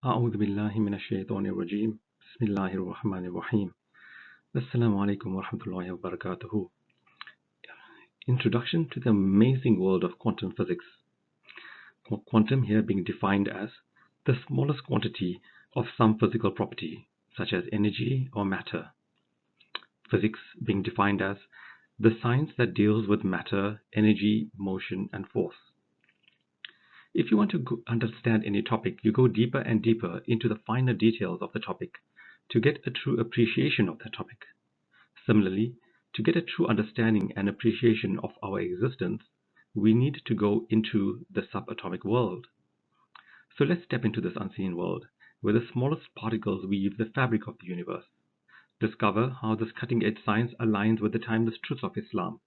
𝗝أعوذ بالله من الشيطان الرجيم بسم الله الرحمن الرحيم السلام عليكم ورحمة الله وبركاته. Introduction to the amazing world of quantum physics. Quantum here being defined as the smallest quantity of some physical property, such as energy or matter. Physics being defined as the science that deals with matter, energy, motion, and force. If you want to understand any topic, you go deeper and deeper into the finer details of the topic to get a true appreciation of that topic. Similarly, to get a true understanding and appreciation of our existence, we need to go into the subatomic world. So let's step into this unseen world, where the smallest particles weave the fabric of the universe. Discover how this cutting-edge science aligns with the timeless truths of Islam,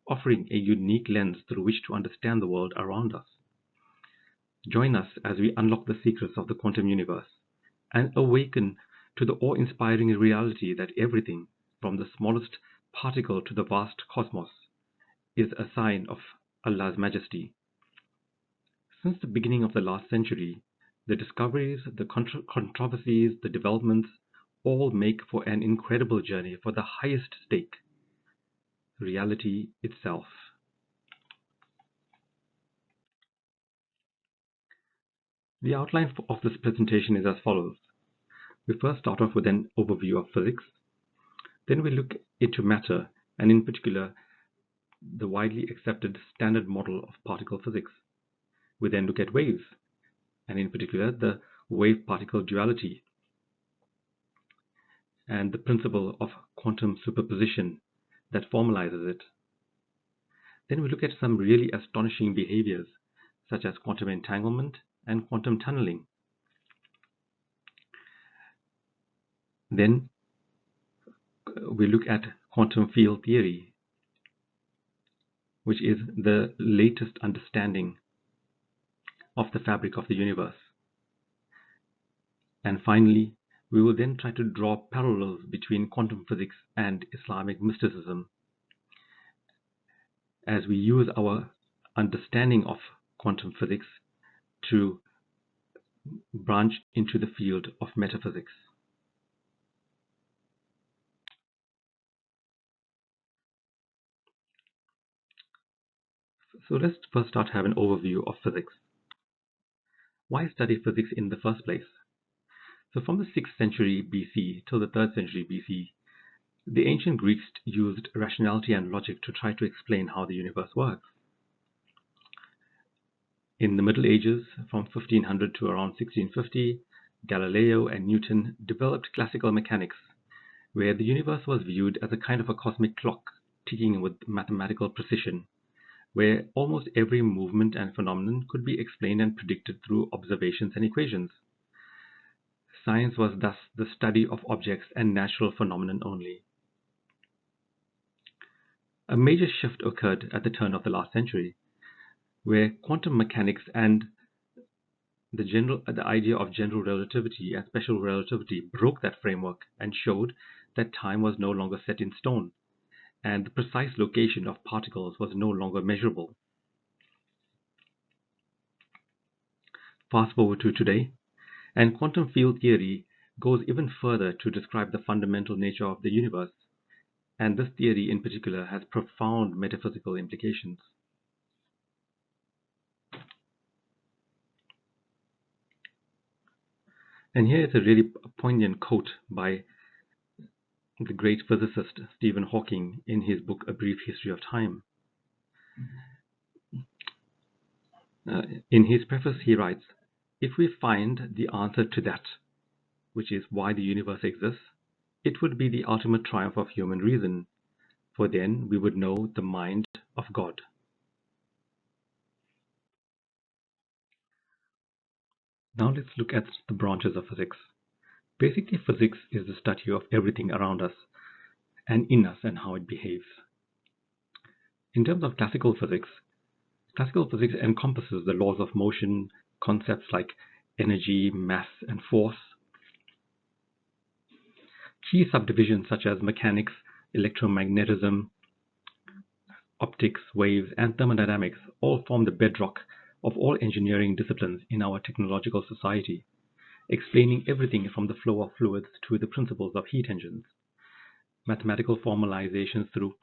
offering a unique lens through which to understand the world around us. Join us as we unlock the secrets of the quantum universe and awaken to the awe-inspiring reality that everything, from the smallest particle to the vast cosmos, is a sign of Allah's majesty. Since the beginning of the last century, the discoveries, the controversies, the developments all make for an incredible journey for the highest stake, reality itself. The outline of this presentation is as follows. We first start off with an overview of physics. Then we look into matter, and in particular, the widely accepted standard model of particle physics. We then look at waves, and in particular, the wave-particle duality, and the principle of quantum superposition that formalizes it. Then we look at some really astonishing behaviors, such as quantum entanglement and quantum tunneling. Then we look at quantum field theory, which is the latest understanding of the fabric of the universe. And finally, we will then try to draw parallels between quantum physics and Islamic mysticism as we use our understanding of quantum physics to branch into the field of metaphysics. So let's first start to have an overview of physics. Why study physics in the first place? So from the 6th century BC till the 3rd century BC, the ancient Greeks used rationality and logic to try to explain how the universe works. In the Middle Ages, from 1500 to around 1650, Galileo and Newton developed classical mechanics, where the universe was viewed as a kind of a cosmic clock ticking with mathematical precision, where almost every movement and phenomenon could be explained and predicted through observations and equations. Science was thus the study of objects and natural phenomenon only. A major shift occurred at the turn of the last century, where quantum mechanics and the idea of general relativity and special relativity broke that framework and showed that time was no longer set in stone, and the precise location of particles was no longer measurable. Fast forward to today, and quantum field theory goes even further to describe the fundamental nature of the universe, and this theory in particular has profound metaphysical implications. And here is a really poignant quote by the great physicist Stephen Hawking in his book A Brief History of Time. In his preface he writes, "If we find the answer to that, which is why the universe exists, it would be the ultimate triumph of human reason, for then we would know the mind of God." Now let's look at the branches of physics. Basically, physics is the study of everything around us and in us and how it behaves. In terms of classical physics encompasses the laws of motion, concepts like energy, mass, and force. Key subdivisions such as mechanics, electromagnetism, optics, waves, and thermodynamics all form the bedrock of all engineering disciplines in our technological society. explaining everything from the flow of fluids to the principles of heat engines. Mathematical formalizations through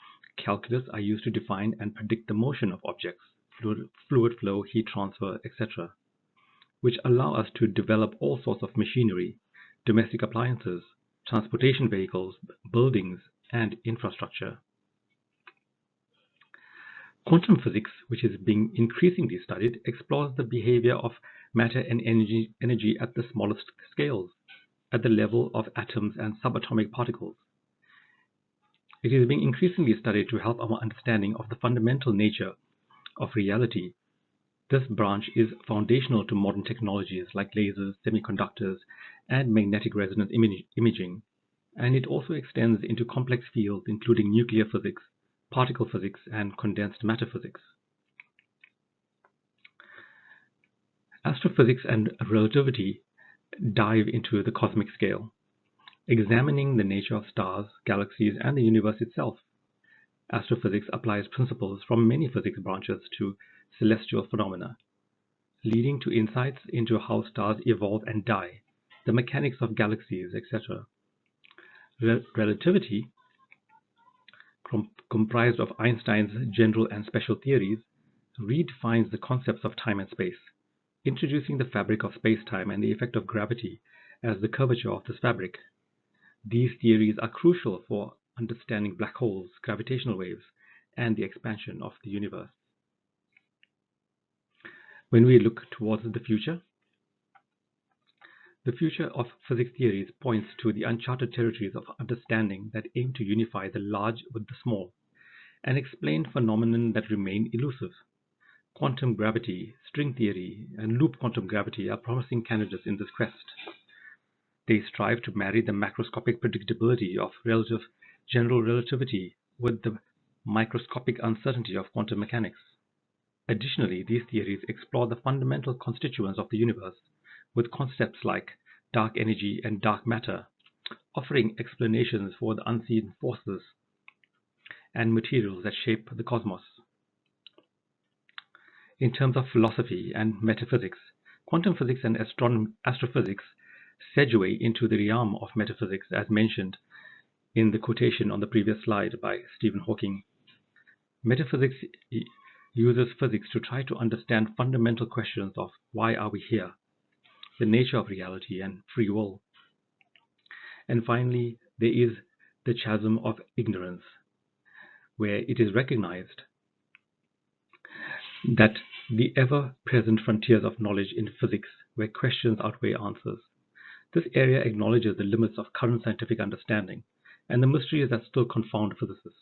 calculus are used to define and predict the motion of objects, fluid flow, heat transfer, etc., which allow us to develop all sorts of machinery, domestic appliances, transportation vehicles, buildings, and infrastructure. Quantum physics, which is being increasingly studied, explores the behavior of matter and energy at the smallest scales, at the level of atoms and subatomic particles. It is being increasingly studied to help our understanding of the fundamental nature of reality. This branch is foundational to modern technologies like lasers, semiconductors, and magnetic resonance imaging, and it also extends into complex fields including nuclear physics, particle physics, and condensed matter physics. Astrophysics and relativity dive into the cosmic scale, examining the nature of stars, galaxies, and the universe itself. Astrophysics applies principles from many physics branches to celestial phenomena, leading to insights into how stars evolve and die, the mechanics of galaxies, etc. Relativity, comprised of Einstein's general and special theories, redefines the concepts of time and space, introducing the fabric of space-time and the effect of gravity as the curvature of this fabric. These theories are crucial for understanding black holes, gravitational waves, and the expansion of the universe. When we look towards the future of physics theories points to the uncharted territories of understanding that aim to unify the large with the small and explain phenomena that remain elusive. Quantum gravity, string theory, and loop quantum gravity are promising candidates in this quest. They strive to marry the macroscopic predictability of general relativity with the microscopic uncertainty of quantum mechanics. Additionally, these theories explore the fundamental constituents of the universe with concepts like dark energy and dark matter, offering explanations for the unseen forces and materials that shape the cosmos. In terms of philosophy and metaphysics, quantum physics and astrophysics segue into the realm of metaphysics as mentioned in the quotation on the previous slide by Stephen Hawking. Metaphysics uses physics to try to understand fundamental questions of why are we here, the nature of reality and free will. And finally, there is the chasm of ignorance, where it is recognized that the ever-present frontiers of knowledge in physics, where questions outweigh answers. This area acknowledges the limits of current scientific understanding and the mysteries that still confound physicists.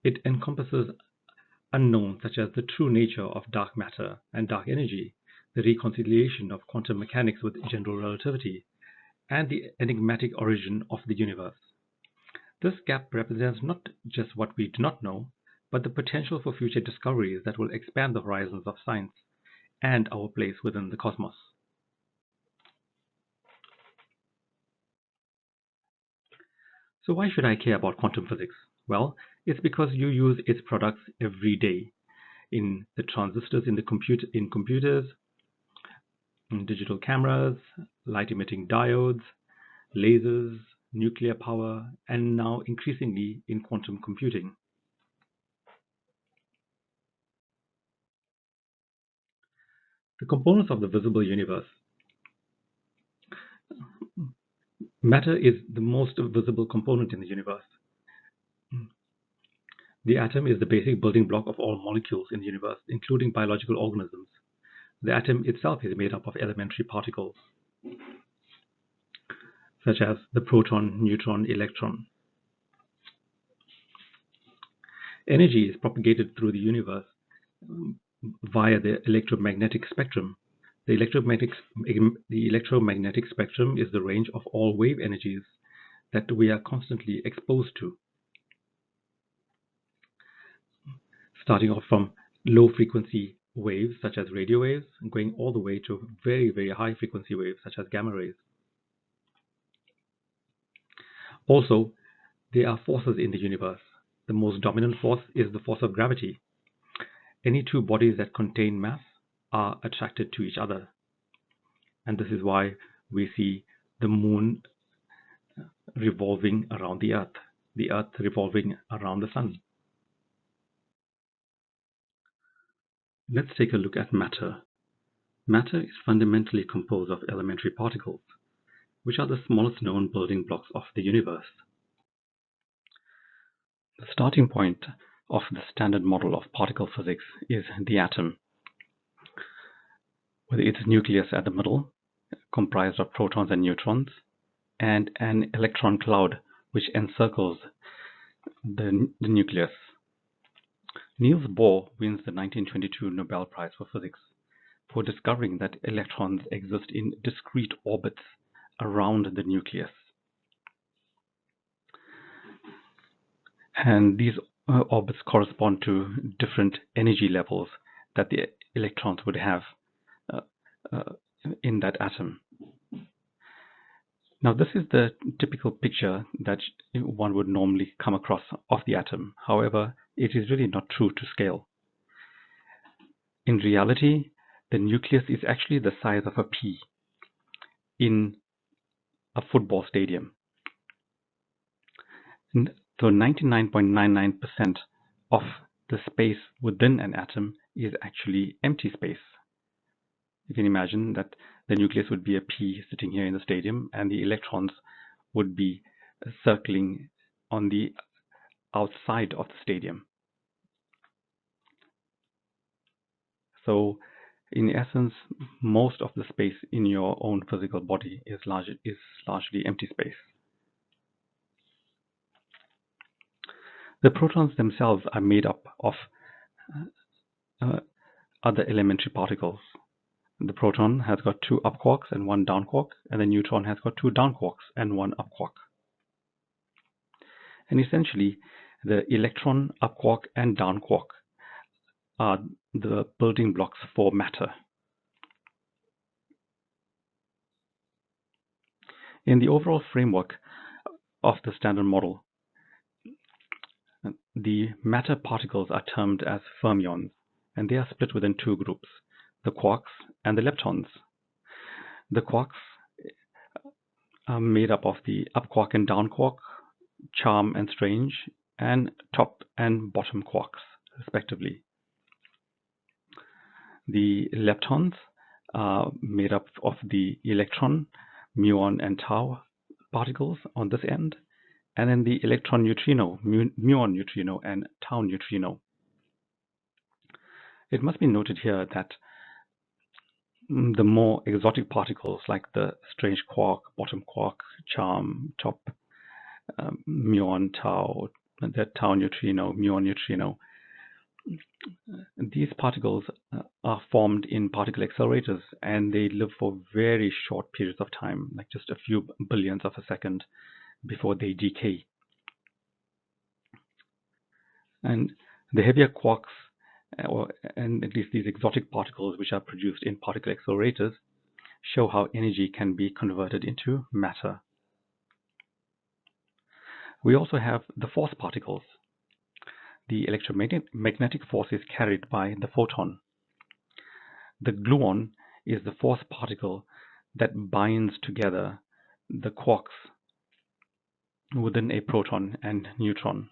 It encompasses unknowns such as the true nature of dark matter and dark energy, the reconciliation of quantum mechanics with general relativity, and the enigmatic origin of the universe. This gap represents not just what we do not know, but the potential for future discoveries that will expand the horizons of science and our place within the cosmos. So why should I care about quantum physics? Well, it's because you use its products every day in the transistors in computers, in digital cameras, light-emitting diodes, lasers, nuclear power, and now increasingly in quantum computing. The components of the visible universe. Matter is the most visible component in the universe. The atom is the basic building block of all molecules in the universe, including biological organisms. The atom itself is made up of elementary particles, such as the proton, neutron, electron. Energy is propagated through the universe via the electromagnetic spectrum. The electromagnetic spectrum is the range of all wave energies that we are constantly exposed to, starting off from low frequency waves such as radio waves, and going all the way to very, very high frequency waves such as gamma rays. Also, there are forces in the universe. The most dominant force is the force of gravity. Any two bodies that contain mass are attracted to each other. And this is why we see the moon revolving around the earth revolving around the sun. Let's take a look at matter. Matter is fundamentally composed of elementary particles, which are the smallest known building blocks of the universe. The starting point of the standard model of particle physics is the atom, with its nucleus at the middle, comprised of protons and neutrons, and an electron cloud which encircles the nucleus. Niels Bohr wins the 1922 Nobel Prize for Physics for discovering that electrons exist in discrete orbits around the nucleus. And these orbits correspond to different energy levels that the electrons would have in that atom. Now, this is the typical picture that one would normally come across of the atom. However, it is really not true to scale. In reality, the nucleus is actually the size of a pea in a football stadium. So 99.99% of the space within an atom is actually empty space. You can imagine that the nucleus would be a pea sitting here in the stadium, and the electrons would be circling on the outside of the stadium. So in essence, most of the space in your own physical body is largely empty space. The protons themselves are made up of other elementary particles. The proton has got 2 up quarks and 1 down quark, and the neutron has got 2 down quarks and 1 up quark. And essentially, the electron, up quark, and down quark are the building blocks for matter. In the overall framework of the standard model, the matter particles are termed as fermions, and they are split within 2 groups, the quarks and the leptons. The quarks are made up of the up quark and down quark, charm and strange, and top and bottom quarks, respectively. The leptons are made up of the electron, muon, and tau particles on this end, and then the electron neutrino, muon neutrino, and tau neutrino. It must be noted here that the more exotic particles like the strange quark, bottom quark, charm, top, muon, tau, the tau neutrino, muon neutrino, these particles are formed in particle accelerators, and they live for very short periods of time, like just a few billionths of a second before they decay. And the heavier quarks, and at least these exotic particles which are produced in particle accelerators, show how energy can be converted into matter. We also have the force particles. The electromagnetic force is carried by the photon. The gluon is the force particle that binds together the quarks within a proton and neutron.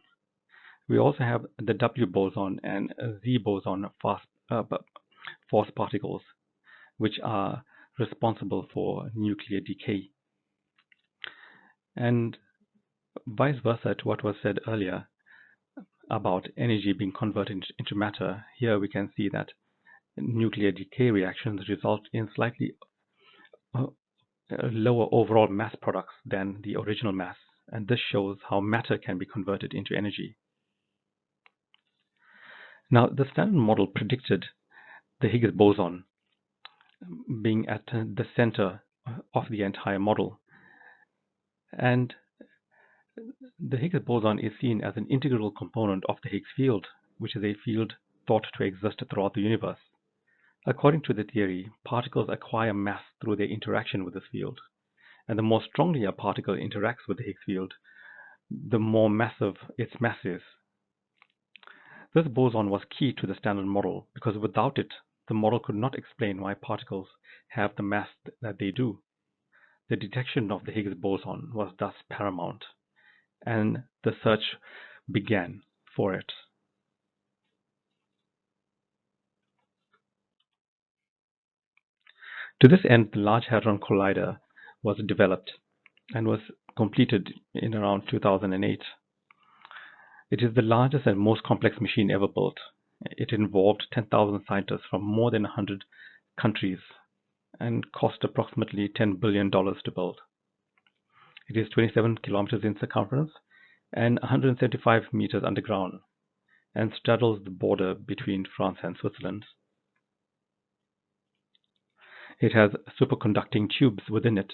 We also have the W boson and Z boson force particles, which are responsible for nuclear decay. And vice versa to what was said earlier about energy being converted into matter, here we can see that nuclear decay reactions result in slightly lower overall mass products than the original mass, and this shows how matter can be converted into energy. Now, the standard model predicted the Higgs boson being at the center of the entire model, and the Higgs boson is seen as an integral component of the Higgs field, which is a field thought to exist throughout the universe. According to the theory, particles acquire mass through their interaction with this field, and the more strongly a particle interacts with the Higgs field, the more massive its mass is. This boson was key to the standard model because without it, the model could not explain why particles have the mass that they do. The detection of the Higgs boson was thus paramount, and the search began for it. To this end, the Large Hadron Collider was developed and was completed in around 2008. It is the largest and most complex machine ever built. It involved 10,000 scientists from more than 100 countries and cost approximately $10 billion to build. It is 27 kilometers in circumference and 175 meters underground, and straddles the border between France and Switzerland. It has superconducting tubes within it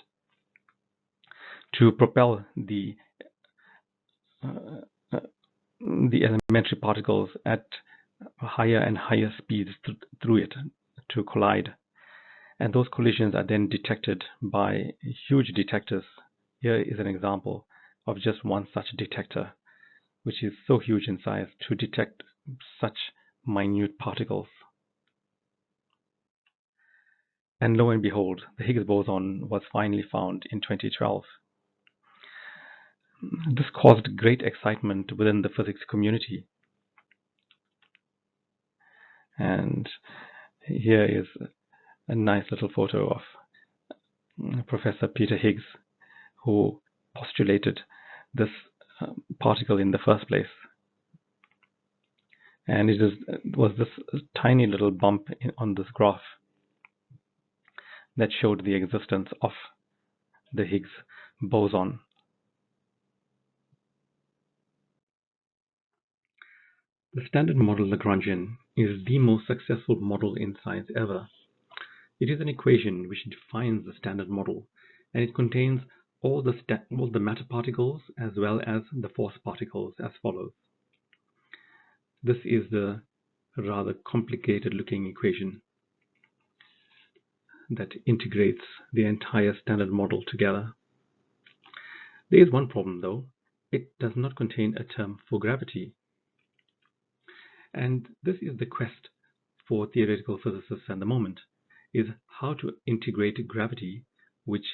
to propel the elementary particles at higher and higher speeds through it to collide. And those collisions are then detected by huge detectors. Here is an example of just one such detector, which is so huge in size to detect such minute particles. And lo and behold, the Higgs boson was finally found in 2012. This caused great excitement within the physics community. And here is a nice little photo of Professor Peter Higgs, who postulated this particle in the first place. And it was this tiny little bump on this graph that showed the existence of the Higgs boson. The standard model Lagrangian is the most successful model in science ever. It is an equation which defines the standard model, and it contains all the matter particles as well as the force particles as follows. This is the rather complicated looking equation that integrates the entire standard model together. There is one problem though. It does not contain a term for gravity. And this is the quest for theoretical physicists at the moment, is how to integrate gravity, which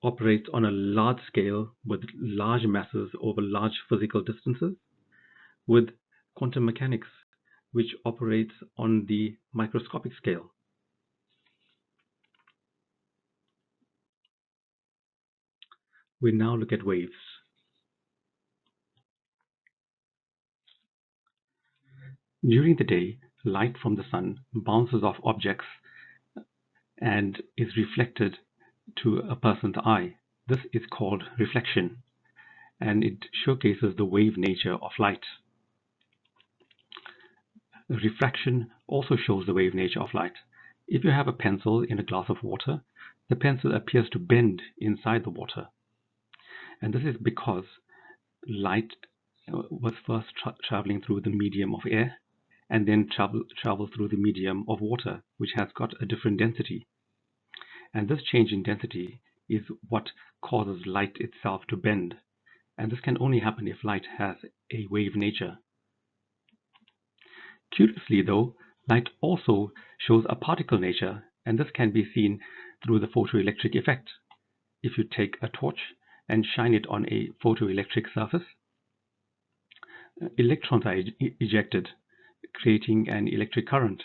operates on a large scale with large masses over large physical distances, with quantum mechanics, which operates on the microscopic scale. We now look at waves. During the day, light from the sun bounces off objects and is reflected to a person's eye. This is called reflection, and it showcases the wave nature of light. Refraction also shows the wave nature of light. If you have a pencil in a glass of water, the pencil appears to bend inside the water. And this is because light was first traveling through the medium of air and then travel through the medium of water, which has got a different density. And this change in density is what causes light itself to bend. And this can only happen if light has a wave nature. Curiously though, light also shows a particle nature, and this can be seen through the photoelectric effect. If you take a torch and shine it on a photoelectric surface, electrons are ejected, creating an electric current.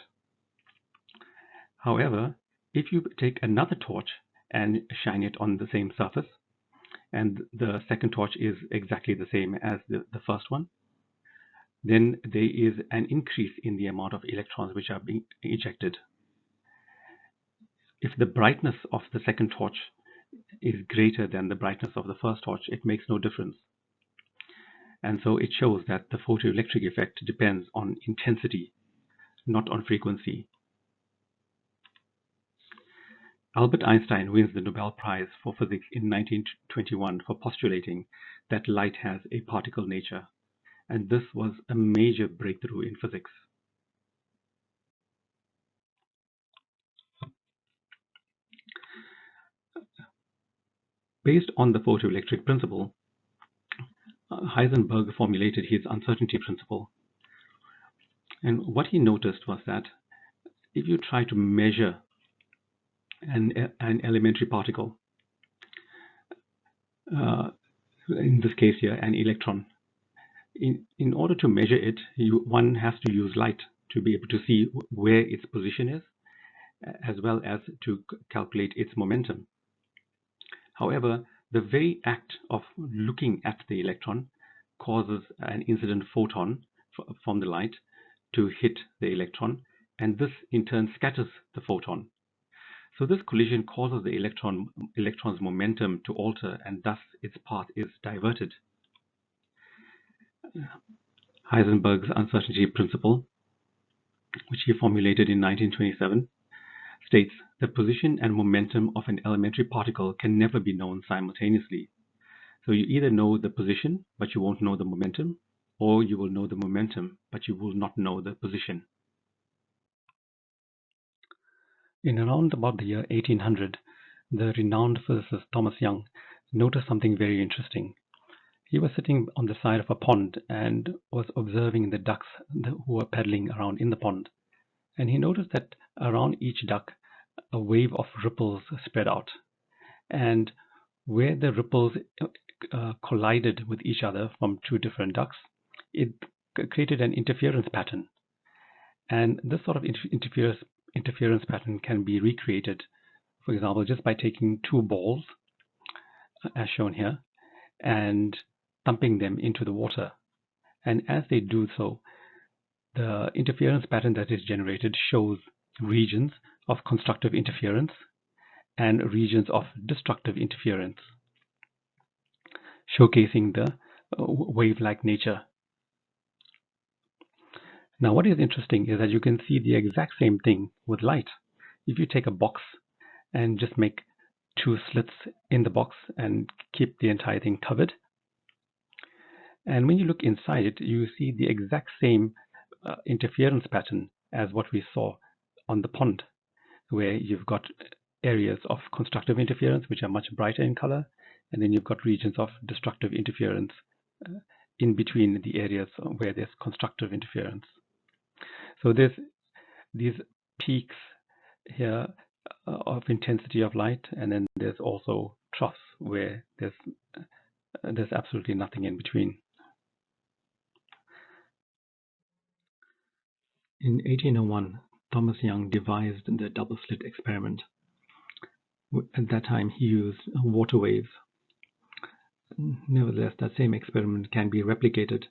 However, if you take another torch and shine it on the same surface, and the second torch is exactly the same as the first one, then there is an increase in the amount of electrons which are being ejected. If the brightness of the second torch is greater than the brightness of the first torch, it makes no difference. And so it shows that the photoelectric effect depends on intensity, not on frequency. Albert Einstein wins the Nobel Prize for Physics in 1921 for postulating that light has a particle nature, and this was a major breakthrough in physics. Based on the photoelectric principle, Heisenberg formulated his uncertainty principle. And what he noticed was that if you try to measure an elementary particle. In this case here, an electron. In order to measure it, one has to use light to be able to see where its position is, as well as to calculate its momentum. However, the very act of looking at the electron causes an incident photon from the light to hit the electron, and this in turn scatters the photon. So this collision causes the electron's momentum to alter, and thus its path is diverted. Heisenberg's uncertainty principle, which he formulated in 1927, states the position and momentum of an elementary particle can never be known simultaneously. So you either know the position, but you won't know the momentum, or you will know the momentum, but you will not know the position. In around about the year 1800, the renowned physicist Thomas Young noticed something very interesting. He was sitting on the side of a pond and was observing the ducks who were paddling around in the pond. And he noticed that around each duck, a wave of ripples spread out. And where the ripples collided with each other from two different ducks, it created an interference pattern. And this sort of interference pattern can be recreated, for example, just by taking two balls, as shown here, and thumping them into the water. And as they do so, the interference pattern that is generated shows regions of constructive interference and regions of destructive interference, showcasing the wave-like nature. Now, what is interesting is that you can see the exact same thing with light. If you take a box and just make two slits in the box and keep the entire thing covered, and when you look inside it, you see the exact same interference pattern as what we saw on the pond, where you've got areas of constructive interference, which are much brighter in color, and then you've got regions of destructive interference in between the areas where there's constructive interference. So there's these peaks here of intensity of light, and then there's also troughs where there's absolutely nothing in between. In 1801, Thomas Young devised the double-slit experiment. At that time, he used water waves. Nevertheless, that same experiment can be replicated,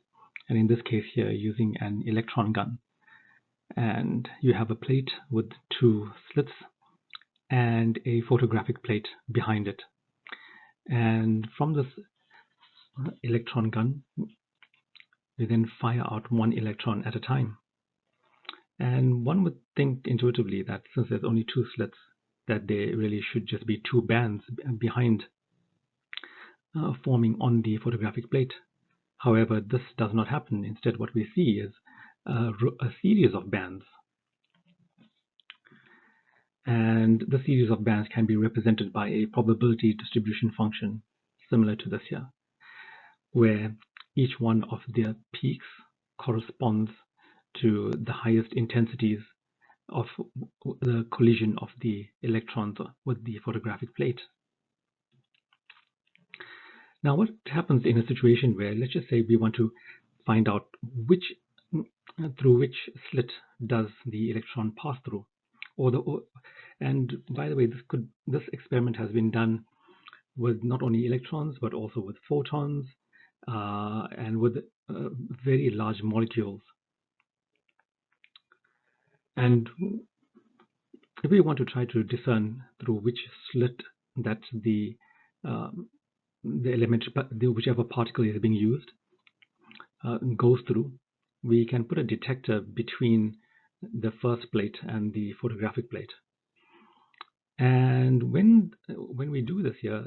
and in this case here, using an electron gun. And you have a plate with two slits and a photographic plate behind it. And from this electron gun, you then fire out one electron at a time. And one would think intuitively that since there's only two slits, that there really should just be two bands behind forming on the photographic plate. However, this does not happen. Instead, what we see is a series of bands. And the series of bands can be represented by a probability distribution function similar to this here, where each one of their peaks corresponds to the highest intensities of the collision of the electrons with the photographic plate. Now, what happens in a situation where, let's just say, we want to find out through which slit does the electron pass through, and by the way, this experiment has been done with not only electrons but also with photons and with very large molecules. And if we want to try to discern through which slit that whichever particle is being used goes through, we can put a detector between the first plate and the photographic plate. And when we do this here,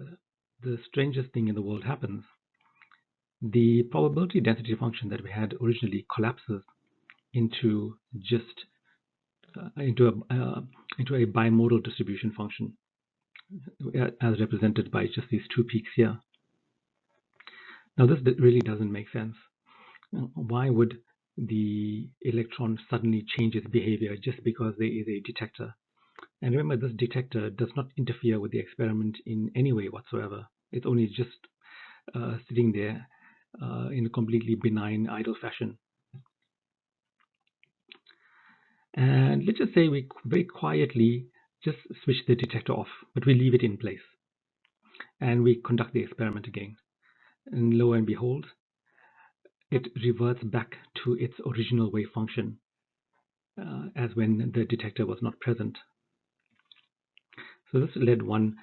the strangest thing in the world happens. The probability density function that we had originally collapses into just into a bimodal distribution function, as represented by just these two peaks here. Now, this really doesn't make sense. Why would the electron suddenly change its behavior just because there is a detector? And remember, this detector does not interfere with the experiment in any way whatsoever. It's only just sitting there in a completely benign, idle fashion. And let's just say we very quietly just switch the detector off, but we leave it in place. And we conduct the experiment again. And lo and behold, it reverts back to its original wave function as when the detector was not present. So this led one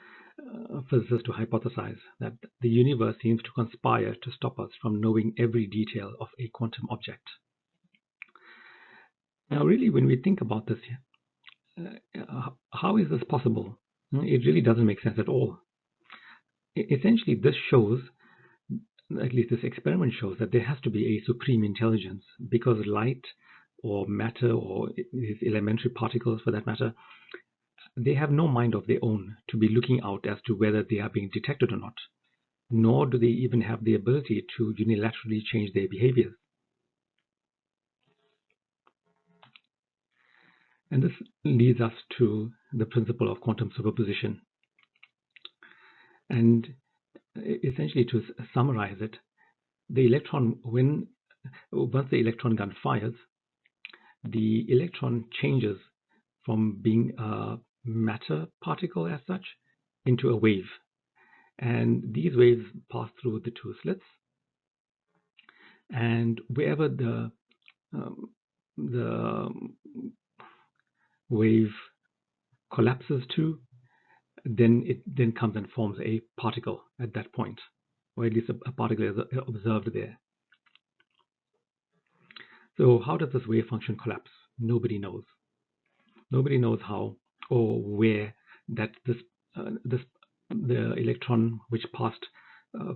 physicist to hypothesize that the universe seems to conspire to stop us from knowing every detail of a quantum object. Now, really, when we think about this, how is this possible? It really doesn't make sense at all. Essentially, this shows, at least this experiment shows, that there has to be a supreme intelligence, because light or matter, or these elementary particles for that matter, they have no mind of their own to be looking out as to whether they are being detected or not, nor do they even have the ability to unilaterally change their behaviors. And this leads us to the principle of quantum superposition. And essentially, to summarize it, the electron, once the electron gun fires, the electron changes from being a matter particle as such into a wave. And these waves pass through the two slits. And wherever the wave collapses to, then it then comes and forms a particle at that point, or at least a particle is observed there. So how does this wave function collapse? Nobody knows. Nobody knows how or where that the electron which passed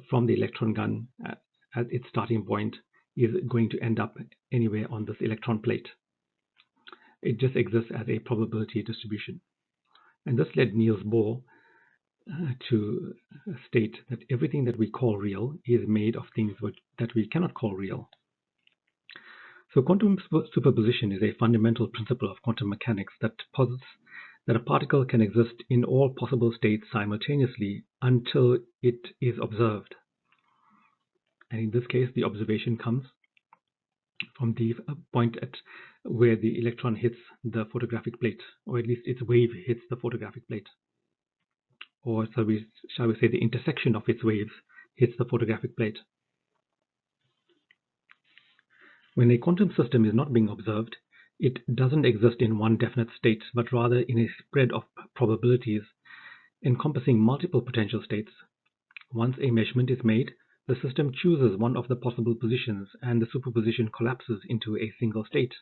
from the electron gun at its starting point is going to end up anywhere on this electron plate. It just exists as a probability distribution. And this led Niels Bohr to state that everything that we call real is made of things that we cannot call real. So quantum superposition is a fundamental principle of quantum mechanics that posits that a particle can exist in all possible states simultaneously until it is observed. And in this case, the observation comes from the point at where the electron hits the photographic plate, or at least its wave hits the photographic plate. Or shall we say the intersection of its waves hits the photographic plate. When a quantum system is not being observed, it doesn't exist in one definite state, but rather in a spread of probabilities encompassing multiple potential states. Once a measurement is made, the system chooses one of the possible positions, and the superposition collapses into a single state.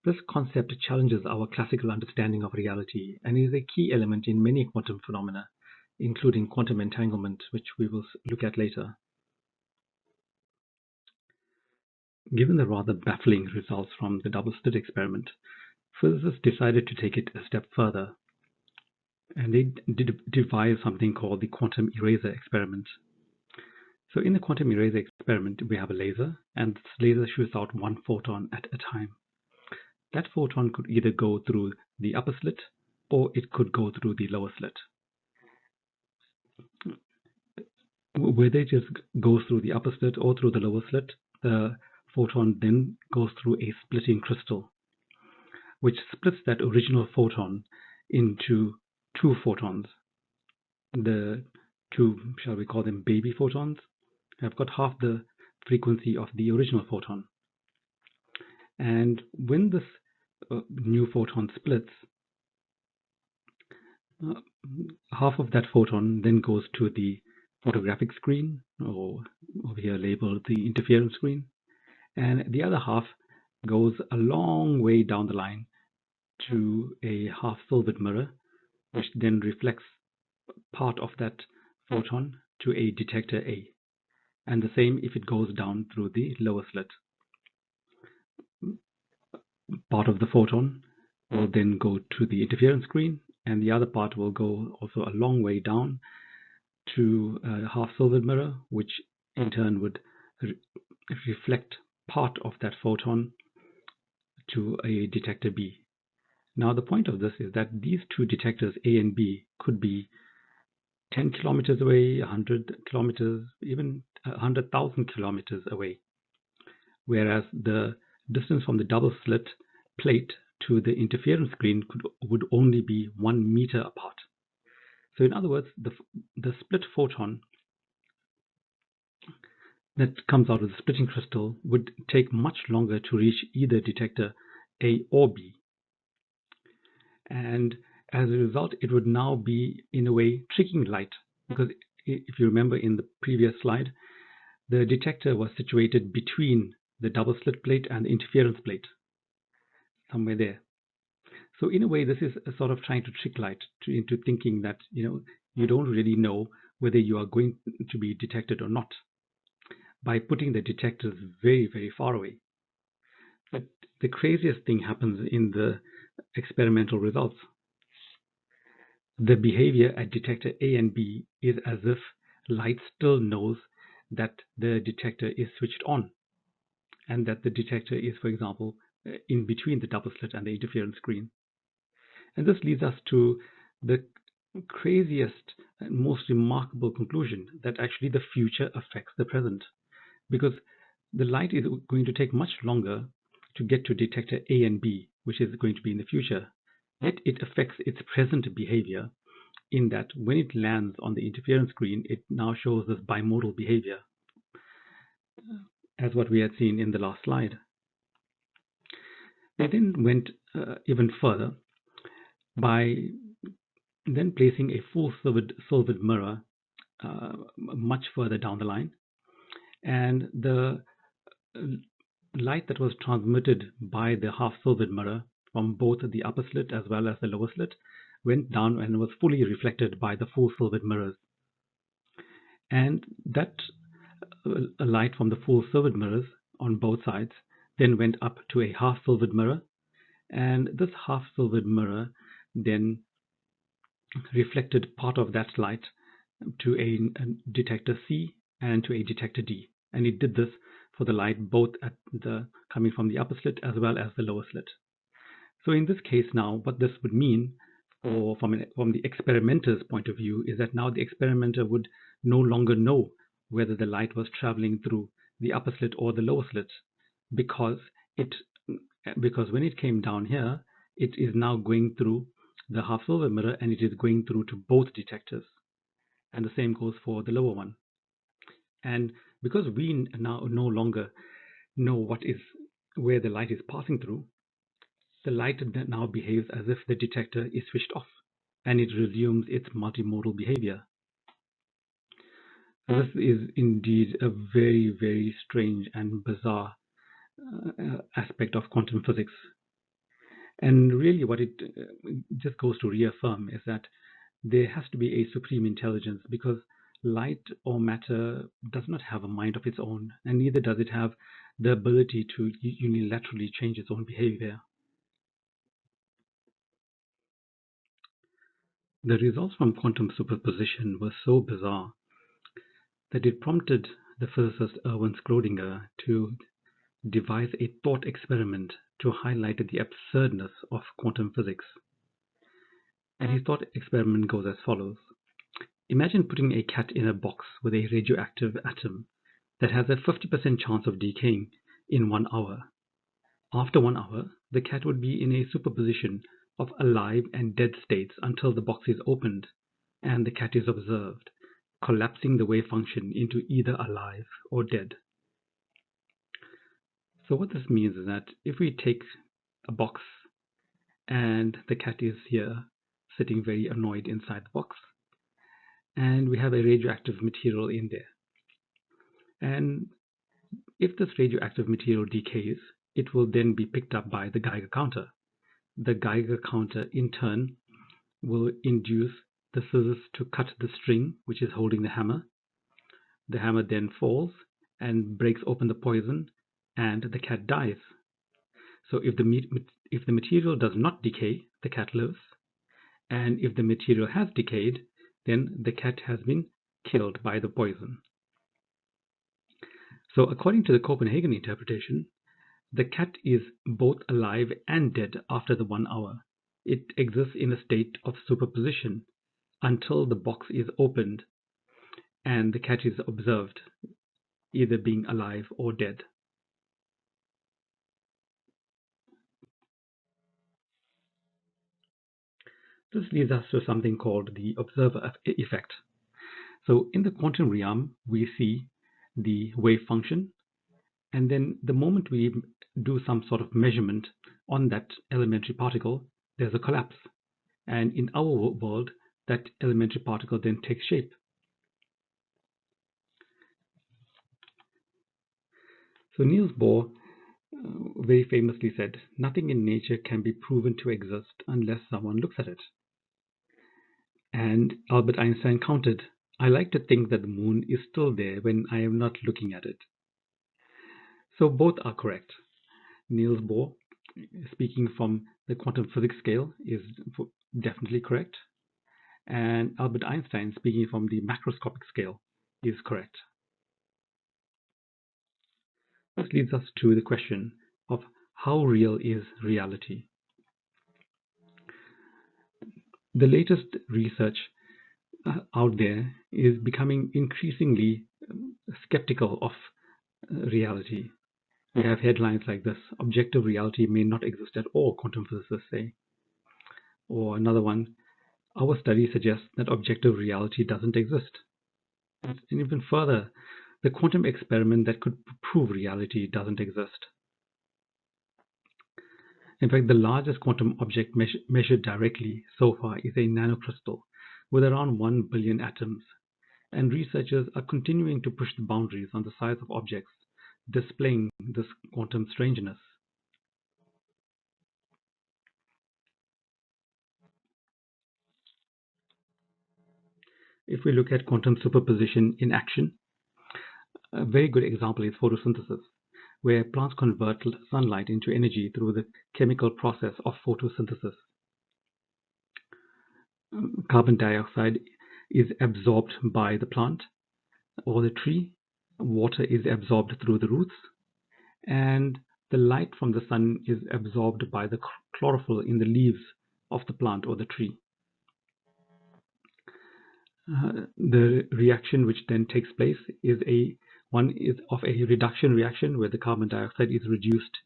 This concept challenges our classical understanding of reality and is a key element in many quantum phenomena, including quantum entanglement, which we will look at later. Given the rather baffling results from the double-slit experiment, physicists decided to take it a step further, and they devised something called the quantum eraser experiment. So in the quantum eraser experiment, we have a laser, and this laser shoots out one photon at a time. That photon could either go through the upper slit, or it could go through the lower slit. Whether it just goes through the upper slit or through the lower slit, the photon then goes through a splitting crystal, which splits that original photon into two photons. The two, shall we call them baby photons, have got half the frequency of the original photon. And when this new photon splits, half of that photon then goes to the photographic screen, or over here labeled the interference screen, and the other half goes a long way down the line to a half-silvered mirror, which then reflects part of that photon to a detector A, and the same if it goes down through the lower slit. Part of the photon will then go to the interference screen, and the other part will go also a long way down to a half-silvered mirror, which in turn would reflect part of that photon to a detector B. Now, the point of this is that these two detectors, A and B, could be 10 kilometers away, 100 kilometers, even 100,000 kilometers away, whereas the distance from the double slit plate to the interference screen would only be 1 meter apart. So in other words, the split photon that comes out of the splitting crystal would take much longer to reach either detector A or B. And as a result, it would now be, in a way, tricking light, because if you remember in the previous slide, the detector was situated between the double slit plate and the interference plate, somewhere there. So in a way, this is a sort of trying to trick light into thinking that you don't really know whether you are going to be detected or not, by putting the detectors very, very far away. But the craziest thing happens in the experimental results. The behavior at detector A and B is as if light still knows that the detector is switched on, and that the detector is, for example, in between the double slit and the interference screen. And this leads us to the craziest and most remarkable conclusion, that actually the future affects the present, because the light is going to take much longer to get to detector A and B, which is going to be in the future. Yet it affects its present behavior, in that when it lands on the interference screen, it now shows this bimodal behavior, as what we had seen in the last slide. They then went even further by then placing a full silvered mirror much further down the line, and the light that was transmitted by the half silvered mirror from both the upper slit as well as the lower slit went down and was fully reflected by the full silvered mirrors. And that light from the full silvered mirrors on both sides then went up to a half silvered mirror, and this half silvered mirror then reflected part of that light to a detector C and to a detector D. And it did this for the light both at coming from the upper slit as well as the lower slit. So in this case now, what this would mean from the experimenter's point of view is that now the experimenter would no longer know whether the light was traveling through the upper slit or the lower slit, because when it came down here, it is now going through the half silver mirror, and it is going through to both detectors, and the same goes for the lower one. And because we now no longer know where the light is passing through, the light now behaves as if the detector is switched off, and it resumes its multimodal behavior. This is indeed a very, very strange and bizarre aspect of quantum physics. And really what it just goes to reaffirm is that there has to be a supreme intelligence, because light or matter does not have a mind of its own, and neither does it have the ability to unilaterally change its own behavior. The results from quantum superposition were so bizarre that it prompted the physicist 𝗠𝘁𝗵𝗃𝗀 to devise a thought experiment to highlight the absurdness of quantum physics. And his thought experiment goes as follows. Imagine putting a cat in a box with a radioactive atom that has a 50% chance of decaying in 1 hour. After 1 hour, the cat would be in a superposition of alive and dead states until the box is opened and the cat is observed, collapsing the wave function into either alive or dead. So what this means is that if we take a box and the cat is here sitting very annoyed inside the box, and we have a radioactive material in there, and if this radioactive material decays, it will then be picked up by the Geiger counter. The Geiger counter in turn will induce the scissors to cut the string which is holding the hammer. The hammer then falls and breaks open the poison, and the cat dies. So if the material does not decay, the cat lives, and if the material has decayed, then the cat has been killed by the poison. So according to the Copenhagen interpretation, the cat is both alive and dead after the 1 hour, it exists in a state of superposition until the box is opened and the cat is observed, either being alive or dead. This leads us to something called the observer effect. So in the quantum realm, we see the wave function, and then the moment we do some sort of measurement on that elementary particle, there's a collapse. And in our world, that elementary particle then takes shape. So Niels Bohr very famously said, "Nothing in nature can be proven to exist unless someone looks at it." And Albert Einstein countered, "I like to think that the moon is still there when I am not looking at it." So both are correct. Niels Bohr, speaking from the quantum physics scale, is definitely correct. And Albert Einstein, speaking from the macroscopic scale, is correct. This leads us to the question of how real is reality? The latest research out there is becoming increasingly skeptical of reality. We have headlines like this: "Objective reality may not exist at all," quantum physicists say. Or another one: "Our study suggests that objective reality doesn't exist." And even further, the quantum experiment that could prove reality doesn't exist. In fact, the largest quantum object measured directly so far is a nanocrystal with around 1 billion atoms, and researchers are continuing to push the boundaries on the size of objects, displaying this quantum strangeness. If we look at quantum superposition in action, a very good example is photosynthesis, where plants convert sunlight into energy through the chemical process of photosynthesis. Carbon dioxide is absorbed by the plant or the tree, water is absorbed through the roots, and the light from the sun is absorbed by the chlorophyll in the leaves of the plant or the tree. The reaction which then takes place is a reduction reaction, where the carbon dioxide is reduced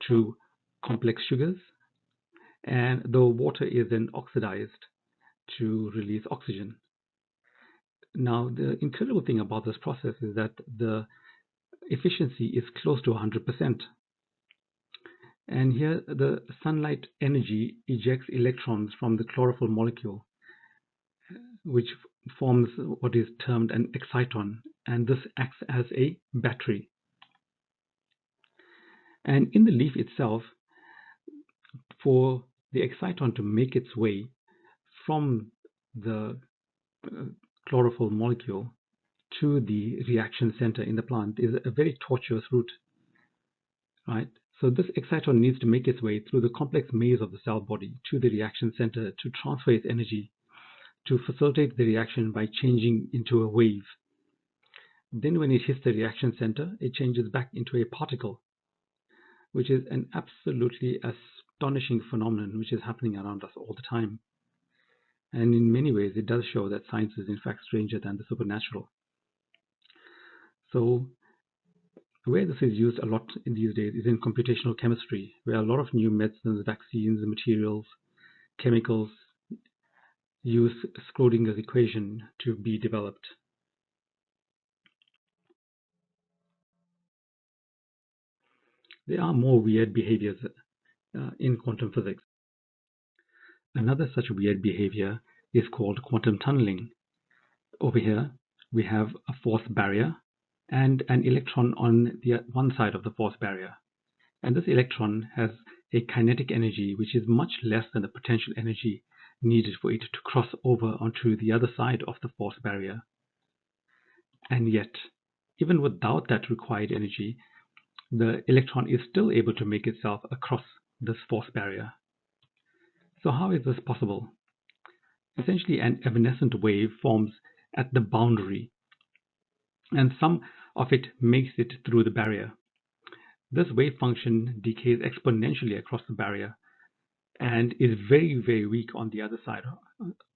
to complex sugars, and the water is then oxidized to release oxygen. Now, the incredible thing about this process is that the efficiency is close to 100%. And here the sunlight energy ejects electrons from the chlorophyll molecule, which forms what is termed an exciton, and this acts as a battery. And in the leaf itself, for the exciton to make its way from the chlorophyll molecule to the reaction center in the plant is a very tortuous route, right? So this exciton needs to make its way through the complex maze of the cell body to the reaction center to transfer its energy to facilitate the reaction by changing into a wave. Then when it hits the reaction center, it changes back into a particle, which is an absolutely astonishing phenomenon which is happening around us all the time. And in many ways, it does show that science is in fact stranger than the supernatural. So where this is used a lot in these days is in computational chemistry, where a lot of new medicines, vaccines, materials, chemicals use Schrodinger's equation to be developed. There are more weird behaviors in quantum physics. Another such weird behavior is called quantum tunneling. Over here, we have a force barrier and an electron on the one side of the force barrier. And this electron has a kinetic energy which is much less than the potential energy needed for it to cross over onto the other side of the force barrier. And yet, even without that required energy, the electron is still able to make itself across this force barrier. So how is this possible? Essentially, an evanescent wave forms at the boundary, and some of it makes it through the barrier. This wave function decays exponentially across the barrier, and is very, very weak on the other side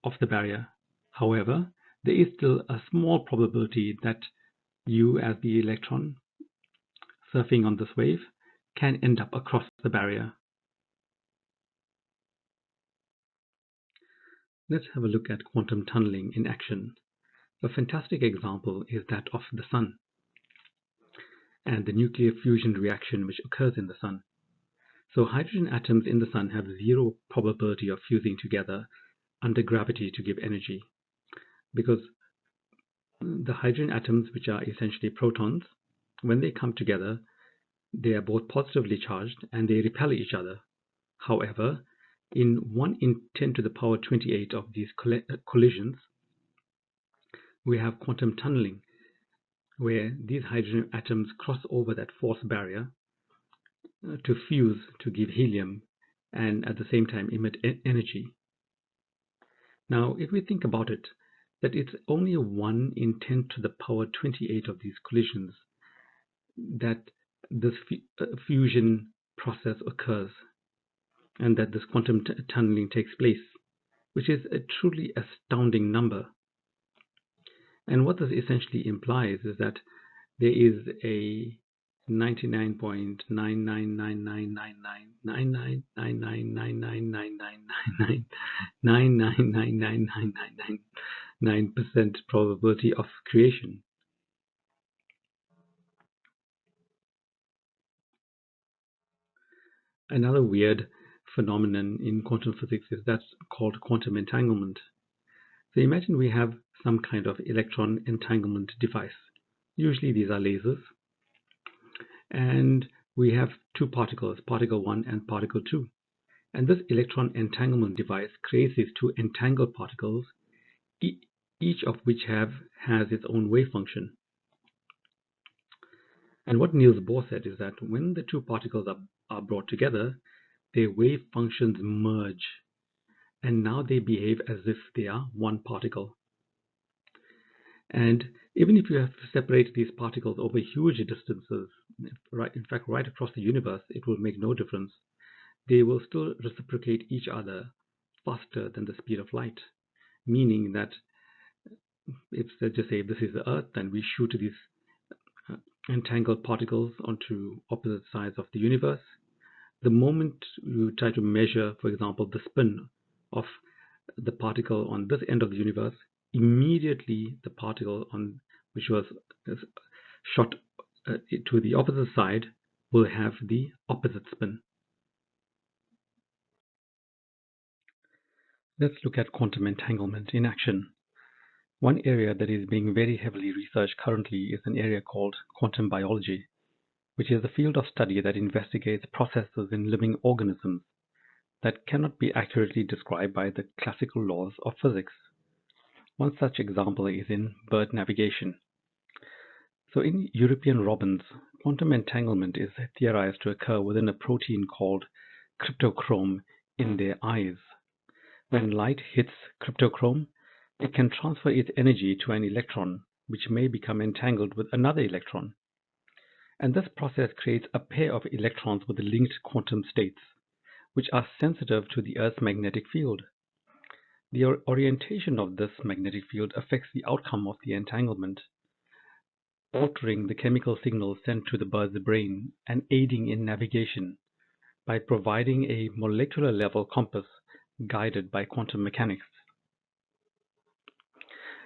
of the barrier. However, there is still a small probability that you, as the electron surfing on this wave, can end up across the barrier. Let's have a look at quantum tunneling in action. A fantastic example is that of the Sun and the nuclear fusion reaction which occurs in the Sun. So hydrogen atoms in the Sun have zero probability of fusing together under gravity to give energy, because the hydrogen atoms, which are essentially protons, when they come together, they are both positively charged and they repel each other. However, in 1 in 10 to the power 28 of these collisions, we have quantum tunneling, where these hydrogen atoms cross over that force barrier to fuse to give helium and at the same time emit energy. Now, if we think about it, that it's only 1 in 10 to the power 28 of these collisions that this fusion process occurs, and that this quantum tunneling takes place, which is a truly astounding number. And what this essentially implies is that there is a 99.999999999999999% probability of creation. Another weird phenomenon in quantum physics is that's called quantum entanglement. So imagine we have some kind of electron entanglement device. Usually these are lasers. And we have two particles, particle 1 and particle 2. And this electron entanglement device creates these two entangled particles, each of which has its own wave function. And what Niels Bohr said is that when the two particles are brought together, their wave functions merge, and now they behave as if they are one particle. And even if you have to separate these particles over huge distances, in fact, right across the universe, it will make no difference. They will still reciprocate each other faster than the speed of light, meaning that if, let's just say, this is the Earth, then we shoot these entangled particles onto opposite sides of the universe. The moment you try to measure, for example, the spin of the particle on this end of the universe, immediately the particle on which was shot to the opposite side will have the opposite spin. Let's look at quantum entanglement in action. One area that is being very heavily researched currently is an area called quantum biology, which is a field of study that investigates processes in living organisms that cannot be accurately described by the classical laws of physics. One such example is in bird navigation. So in European robins, quantum entanglement is theorized to occur within a protein called cryptochrome in their eyes. When light hits cryptochrome, it can transfer its energy to an electron, which may become entangled with another electron. And this process creates a pair of electrons with linked quantum states, which are sensitive to the Earth's magnetic field. The orientation of this magnetic field affects the outcome of the entanglement, altering the chemical signals sent to the bird's brain and aiding in navigation by providing a molecular level compass guided by quantum mechanics.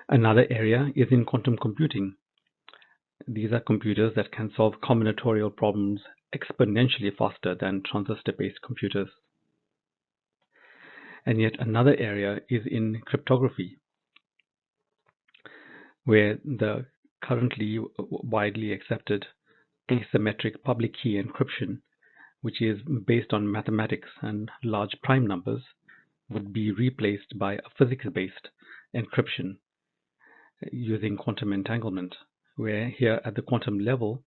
Another area is in quantum computing. These are computers that can solve combinatorial problems exponentially faster than transistor-based computers. And yet another area is in cryptography, where the currently widely accepted asymmetric public key encryption, which is based on mathematics and large prime numbers, would be replaced by a physics-based encryption using quantum entanglement, where here at the quantum level,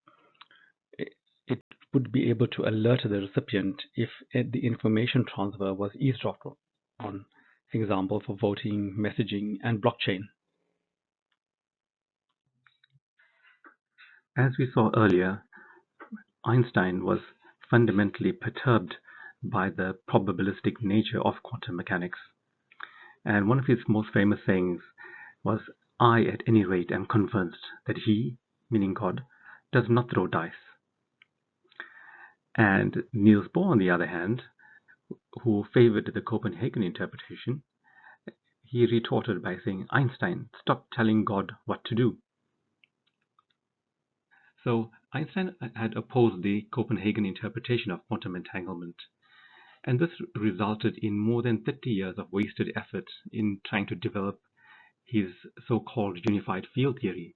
it would be able to alert the recipient if the information transfer was eavesdropped on, for example, for voting, messaging, and blockchain. As we saw earlier, Einstein was fundamentally perturbed by the probabilistic nature of quantum mechanics. And one of his most famous sayings was, "I, at any rate, am convinced that he," meaning God, "does not throw dice." And Niels Bohr, on the other hand, who favored the Copenhagen interpretation, he retorted by saying, "Einstein, stop telling God what to do." So Einstein had opposed the Copenhagen interpretation of quantum entanglement, and this resulted in more than 30 years of wasted effort in trying to develop his so-called unified field theory.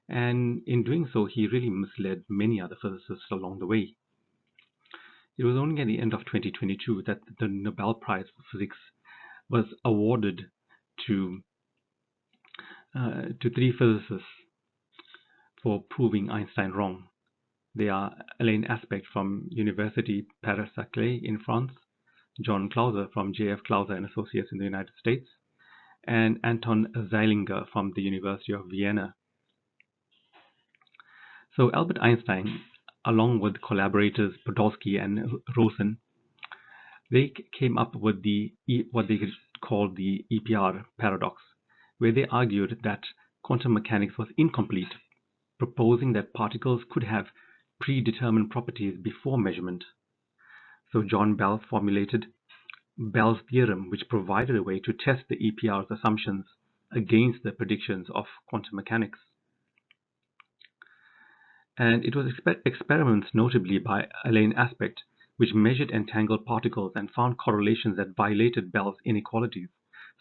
And in doing so, he really misled many other physicists along the way. It was only at the end of 2022 that the Nobel Prize for Physics was awarded to 3 physicists for proving Einstein wrong. They are Alain Aspect from University Paris-Saclay in France, John Clauser from J.F. Clauser and Associates in the United States, and Anton Zeilinger from the University of Vienna. So Albert Einstein, along with collaborators Podolsky and Rosen, they came up with what they called the EPR paradox, where they argued that quantum mechanics was incomplete, proposing that particles could have predetermined properties before measurement. So John Bell formulated Bell's theorem, which provided a way to test the EPR's assumptions against the predictions of quantum mechanics. And it was experiments, notably by Alain Aspect, which measured entangled particles and found correlations that violated Bell's inequalities,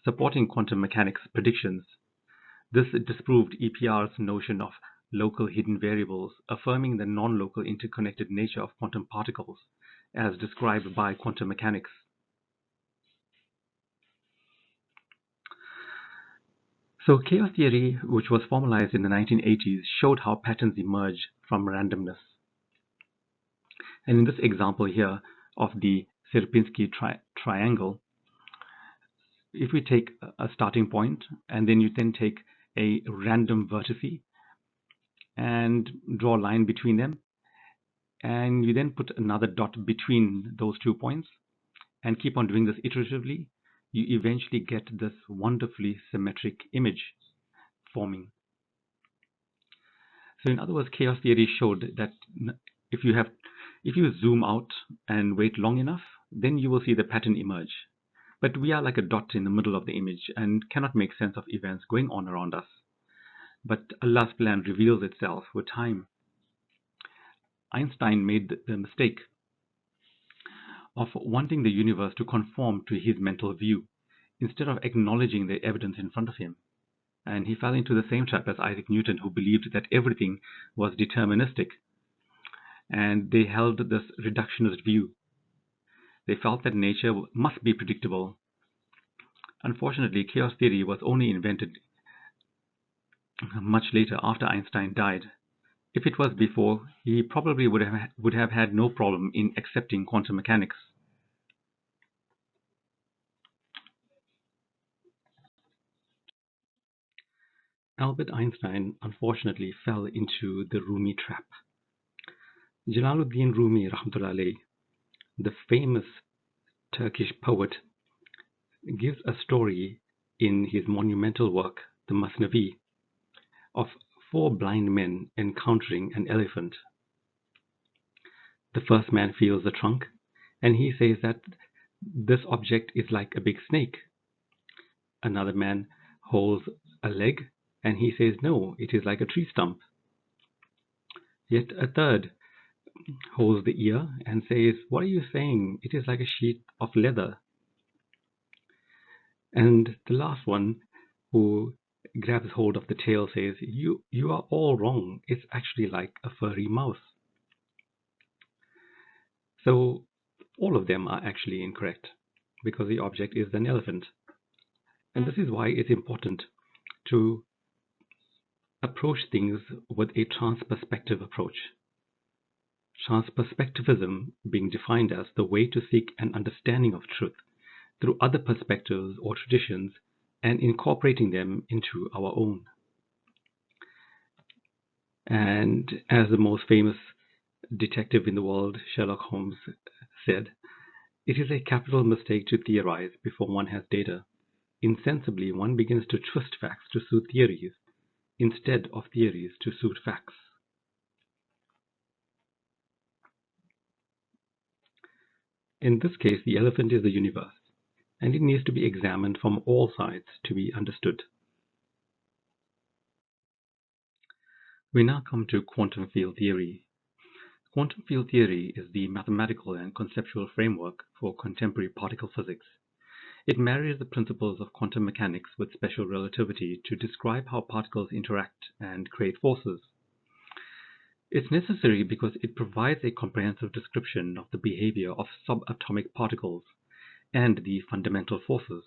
supporting quantum mechanics predictions. This disproved EPR's notion of local hidden variables, affirming the non-local interconnected nature of quantum particles, as described by quantum mechanics. So chaos theory, which was formalized in the 1980s, showed how patterns emerge from randomness. And in this example here of the Sierpinski triangle, if we take a starting point and then you then take a random vertice and draw a line between them, and you then put another dot between those 2 points and keep on doing this iteratively, you eventually get this wonderfully symmetric image forming. So in other words, chaos theory showed that if you zoom out and wait long enough, then you will see the pattern emerge. But we are like a dot in the middle of the image and cannot make sense of events going on around us. But Allah's plan reveals itself with time. Einstein made the mistake of wanting the universe to conform to his mental view instead of acknowledging the evidence in front of him. And he fell into the same trap as Isaac Newton, who believed that everything was deterministic. And they held this reductionist view. They felt that nature must be predictable. Unfortunately, chaos theory was only invented much later, after Einstein died. If it was before, he probably would have had no problem in accepting quantum mechanics. Albert Einstein unfortunately fell into the Rumi trap. Jalaluddin Rumi, rahmatullah alayh, the famous Turkish poet, gives a story in his monumental work, the Masnavi, of 4 blind men encountering an elephant. The first man feels the trunk, and he says that this object is like a big snake. Another man holds a leg, and he says, no, it is like a tree stump. Yet a third holds the ear and says, what are you saying? It is like a sheet of leather. And the last one, who grabs hold of the tail, says, you are all wrong. It's actually like a furry mouse. So all of them are actually incorrect, because the object is an elephant. And this is why it's important to approach things with a trans-perspective approach. Trans-perspectivism being defined as the way to seek an understanding of truth through other perspectives or traditions and incorporating them into our own. And as the most famous detective in the world, Sherlock Holmes, said, It is a capital mistake to theorize before one has data. Insensibly, one begins to twist facts to suit theories, instead of theories to suit facts. In this case, the elephant is the universe, and it needs to be examined from all sides to be understood. We now come to quantum field theory. Quantum field theory is the mathematical and conceptual framework for contemporary particle physics. It marries the principles of quantum mechanics with special relativity to describe how particles interact and create forces. It's necessary because it provides a comprehensive description of the behavior of subatomic particles and the fundamental forces,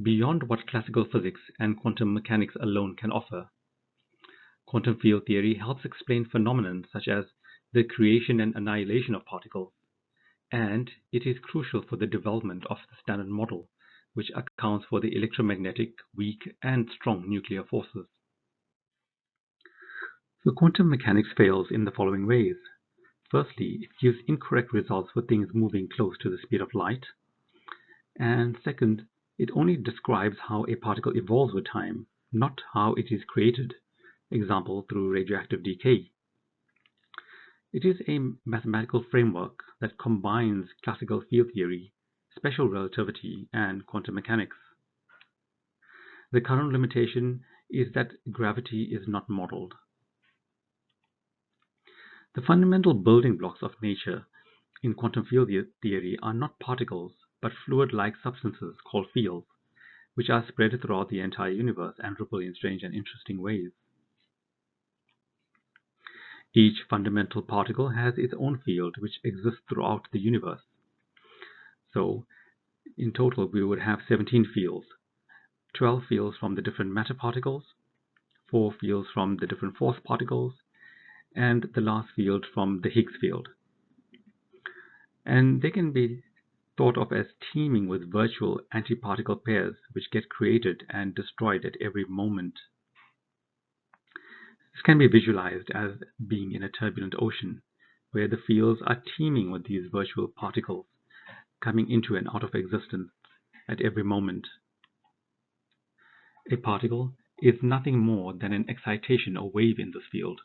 beyond what classical physics and quantum mechanics alone can offer. Quantum field theory helps explain phenomena such as the creation and annihilation of particles, and it is crucial for the development of the Standard Model, which accounts for the electromagnetic, weak, and strong nuclear forces. So quantum mechanics fails in the following ways. Firstly, it gives incorrect results for things moving close to the speed of light. And second, it only describes how a particle evolves with time, not how it is created, example through radioactive decay. It is a mathematical framework that combines classical field theory, special relativity, and quantum mechanics. The current limitation is that gravity is not modeled. The fundamental building blocks of nature in quantum field theory are not particles, but fluid-like substances called fields, which are spread throughout the entire universe and ripple in strange and interesting ways. Each fundamental particle has its own field, which exists throughout the universe. So, in total, we would have 17 fields, 12 fields from the different matter particles, 4 fields from the different force particles, and the last field from the Higgs field. And they can be thought of as teeming with virtual antiparticle pairs which get created and destroyed at every moment. This can be visualized as being in a turbulent ocean, where the fields are teeming with these virtual particles coming into and out of existence at every moment. A particle is nothing more than an excitation or wave in this field,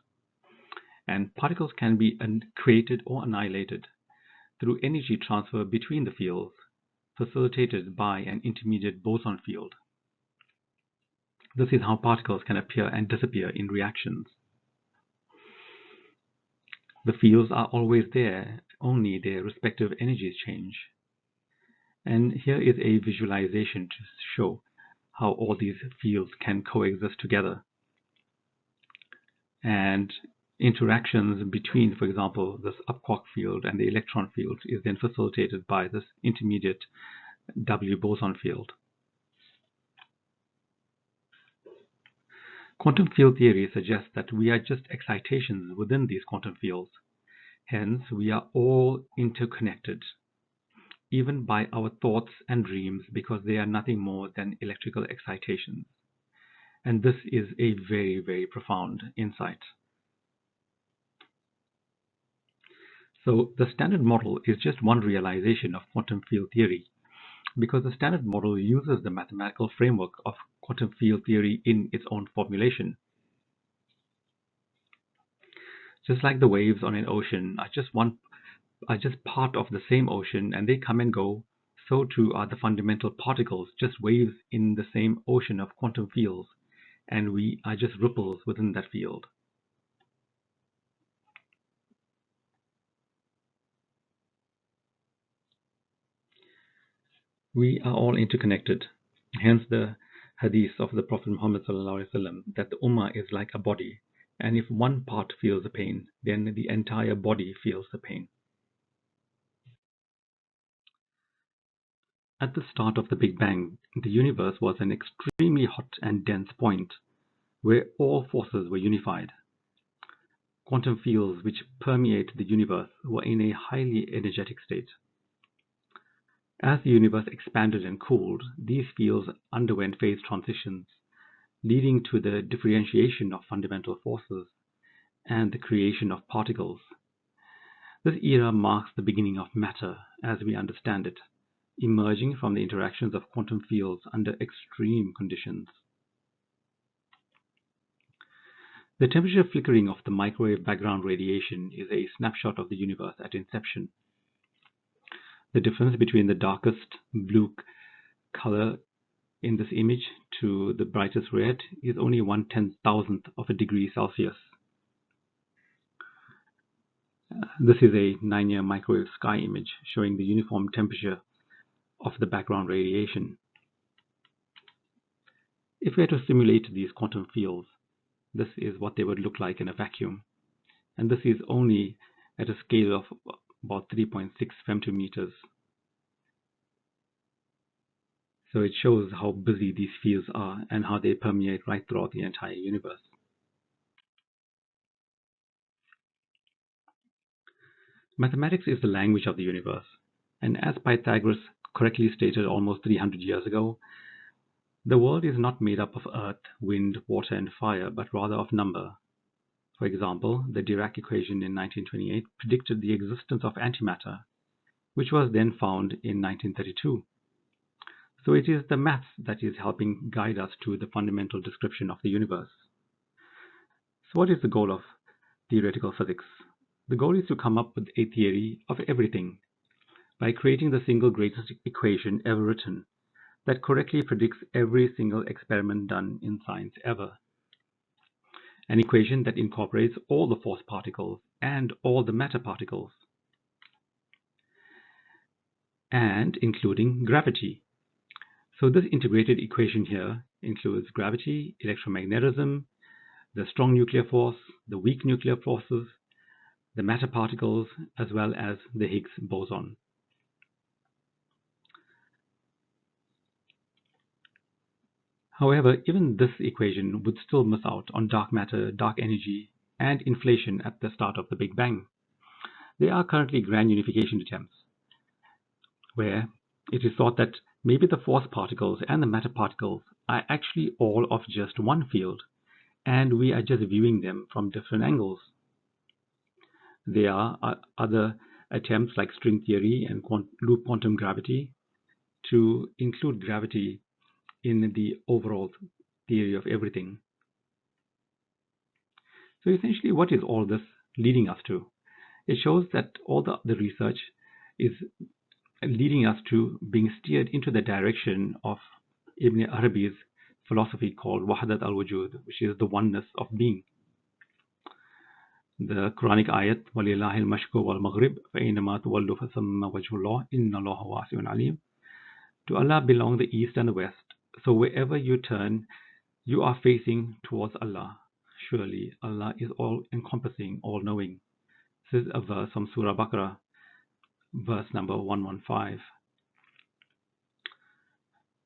and particles can be created or annihilated through energy transfer between the fields, facilitated by an intermediate boson field. This is how particles can appear and disappear in reactions. The fields are always there, only their respective energies change. And here is a visualization to show how all these fields can coexist together. And interactions between, for example, this quark field and the electron field is then facilitated by this intermediate W boson field. Quantum field theory suggests that we are just excitations within these quantum fields. Hence, we are all interconnected, even by our thoughts and dreams, because they are nothing more than electrical excitations. And this is a very, very profound insight. So the Standard Model is just one realization of quantum field theory, because the Standard Model uses the mathematical framework of quantum field theory in its own formulation. Just like the waves on an ocean are just part of the same ocean and they come and go, so too are the fundamental particles just waves in the same ocean of quantum fields, and we are just ripples within that field. We are all interconnected. Hence the hadith of the Prophet Muhammad ﷺ that the Ummah is like a body, and if one part feels the pain, then the entire body feels the pain. At the start of the Big Bang, the universe was an extremely hot and dense point where all forces were unified. Quantum fields which permeate the universe were in a highly energetic state. As the universe expanded and cooled, these fields underwent phase transitions, leading to the differentiation of fundamental forces and the creation of particles. This era marks the beginning of matter as we understand it, emerging from the interactions of quantum fields under extreme conditions. The temperature flickering of the microwave background radiation is a snapshot of the universe at inception. The difference between the darkest blue color in this image to the brightest red is only 1/10,000th of a degree Celsius. This is a 9-year microwave sky image showing the uniform temperature of the background radiation. If we were to simulate these quantum fields, this is what they would look like in a vacuum. And this is only at a scale of about 3.6 femtometers. So it shows how busy these fields are and how they permeate right throughout the entire universe. Mathematics is the language of the universe, and as Pythagoras correctly stated almost 300 years ago, the world is not made up of earth, wind, water, and fire, but rather of number. For example, the Dirac equation in 1928 predicted the existence of antimatter, which was then found in 1932. So it is the maths that is helping guide us to the fundamental description of the universe. So what is the goal of theoretical physics? The goal is to come up with a theory of everything by creating the single greatest equation ever written that correctly predicts every single experiment done in science ever. An equation that incorporates all the force particles and all the matter particles, and including gravity. So this integrated equation here includes gravity, electromagnetism, the strong nuclear force, the weak nuclear forces, the matter particles, as well as the Higgs boson. However, even this equation would still miss out on dark matter, dark energy, and inflation at the start of the Big Bang. There are currently grand unification attempts, where it is thought that maybe the force particles and the matter particles are actually all of just one field, and we are just viewing them from different angles. There are other attempts like string theory and loop quantum gravity to include gravity in the overall theory of everything. So essentially, what is all this leading us to? It shows that all the research is leading us to being steered into the direction of Ibn Arabi's philosophy called Wahdat al-Wujud, which is the oneness of being. The Quranic ayat, وَلِلَّهِ الْمَشْرِقُ وَالْمَغْرِبُ فَأَيْنَمَا تُوَلُّوا فَثَمَّ وَجْهُ اللَّهِ إِنَّ اللَّهَ وَاسِعٌ عَلِيمٌ. To Allah belong the east and the west, so wherever you turn, you are facing towards Allah. Surely Allah is all-encompassing, all-knowing. This is a verse from Surah Baqarah, verse number 115.